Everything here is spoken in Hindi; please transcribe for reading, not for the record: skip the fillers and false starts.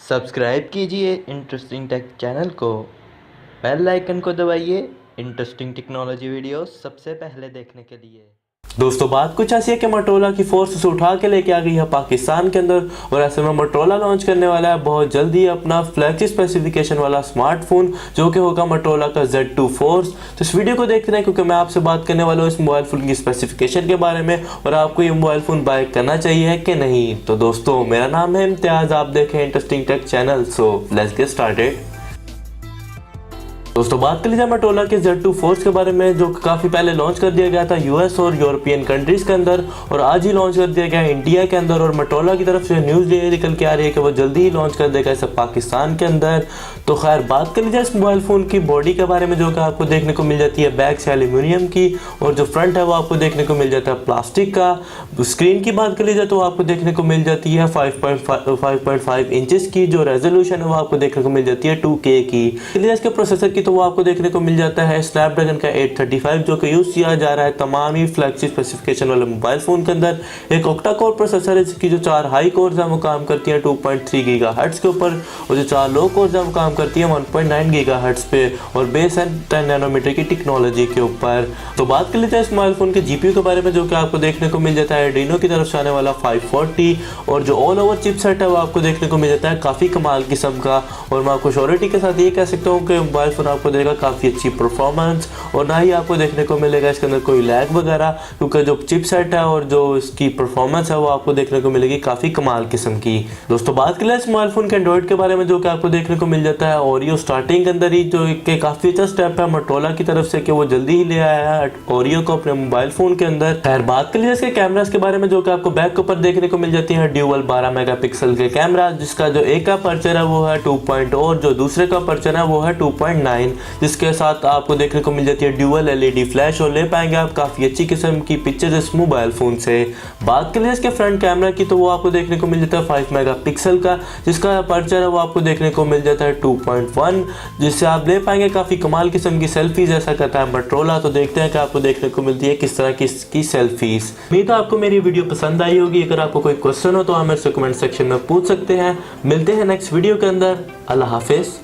सब्सक्राइब कीजिए इंटरेस्टिंग टेक चैनल को, बेल आइकन को दबाइए इंटरेस्टिंग टेक्नोलॉजी वीडियोस सबसे पहले देखने के लिए। दोस्तों बात कुछ ऐसी है कि मोटोरोला की फोर्स से उठा के लेके आ गई है पाकिस्तान के अंदर और ऐसे में मोटोरोला लॉन्च करने वाला है बहुत जल्दी अपना फ्लैगशिप स्पेसिफिकेशन वाला स्मार्टफोन जो कि होगा मोटोरोला का Z2 फोर्स। तो इस वीडियो को देखते हैं क्योंकि मैं आपसे बात करने वाला हूँ इस मोबाइल फ़ोन की स्पेसिफिकेशन के बारे में और आपको ये मोबाइल फ़ोन बाय करना चाहिए है कि नहीं। तो दोस्तों मेरा नाम है इम्तियाज़, आप देखें interesting take channel. So let's get started. दोस्तों बात कर लीजिए मोटोरोला के Z2 फोर्स के बारे में जो काफ़ी पहले लॉन्च कर दिया गया था यूएस और यूरोपियन कंट्रीज़ के अंदर और आज ही लॉन्च कर दिया गया है इंडिया के अंदर। और मोटोरोला की तरफ से न्यूज़ ये निकल के आ रही है कि वो जल्दी ही लॉन्च कर देगा इसे पाकिस्तान के अंदर। तो खैर बात कर लीजिए इस मोबाइल फ़ोन की बॉडी के बारे में जो कि आपको देखने को मिल जाती है बैक से एल्यूमिनियम की और जो फ्रंट है वो आपको देखने को मिल जाता है प्लास्टिक का। स्क्रीन की बात कर लीजिए तो आपको देखने को मिल जाती है 5.5 इंचेस की। जो रेजोल्यूशन है वो आपको देखने को मिल जाती है 2K की। इसके प्रोसेसर की तो वो आपको देखने को मिल जाता है स्नैपड्रैगन का 835 जो कि यूज किया जा रहा है तमाम ही फ्लैगशिप स्पेसिफिकेशन वाले मोबाइल फोन के अंदर। एक ऑक्टा कोर प्रोसेसर है जिसकी जो 4 हाई कोर्स हैं वो काम करती हैं 2.3 गीगाहर्ट्ज के ऊपर और जो 4 लो कोर्स हैं वो काम करती है 1.9 गीगाहर्ट्ज पे और बेस है 10 नैनोमीटर की टेक्नोलॉजी के ऊपर। तो बात कर लेते हैं इस मोबाइल फोन के जीपीयू के बारे में जो कि आपको देखने को मिल जाता है Adreno की तरफ से आने वाला 540 और जो ऑल ओवर चिपसेट है वो आपको देखने को मिल जाता है काफ़ी कमाल किस्म का। और मैं आपको श्योरिटी के साथ ये कह सकता हूँ कि मोबाइल फोन आपको देगा काफ़ी अच्छी परफॉर्मेंस और ना ही आपको देखने को मिलेगा इसके अंदर कोई लैग वगैरह, क्योंकि जो चिपसेट है और जो इसकी परफॉर्मेंस है वो आपको देखने को मिलेगी काफ़ी कमाल किस्म की। दोस्तों बात करें इस मोबाइल फोन के एंड्रॉइड के बारे में जो कि आपको देखने को मिल जाता है ओरियो स्टार्टिंग के अंदर ही, जो कि काफ़ी अच्छा स्टेप है मोटोरोला की तरफ से कि वो जल्दी ही ले आया है ओरियो को अपने मोबाइल फोन के अंदर। खैर बात कर लीजिए इसके कैमरास के बारे में जो कि आपको बैक के ऊपर देखने को मिल जाती है ड्यूअल 12 मेगापिक्सल के कैमरा, जिसका जो एक का अपर्चर है वो है 2.0 और जो दूसरे का अपर्चर है वो है 2.9, जिसके साथ आपको देखने को मिल जाती है ड्यूअल LED फ्लैश और ले पाएंगे आप काफ़ी अच्छी किस्म की पिक्चर्स इस मोबाइल फ़ोन से। बात करें इसके फ्रंट कैमरा की तो वो आपको देखने को मिल जाता है 5 मेगापिक्सल का, जिसका अपर्चर है वो आपको देखने को मिल जाता है 2.1, जिससे आप ले पाएंगे काफ़ी कमाल किस्म की सेल्फीज ऐसा करता है मोटोरोला। तो देखते हैं कि आपको देखने को मिलती है किस तरह की सेल्फीज। उम्मीद है आपको मेरी वीडियो पसंद आई होगी। अगर आपको कोई क्वेश्चन हो तो आप मेरे से कमेंट सेक्शन में पूछ सकते हैं। मिलते हैं नेक्स्ट वीडियो के अंदर। अल्लाह हाफिज़।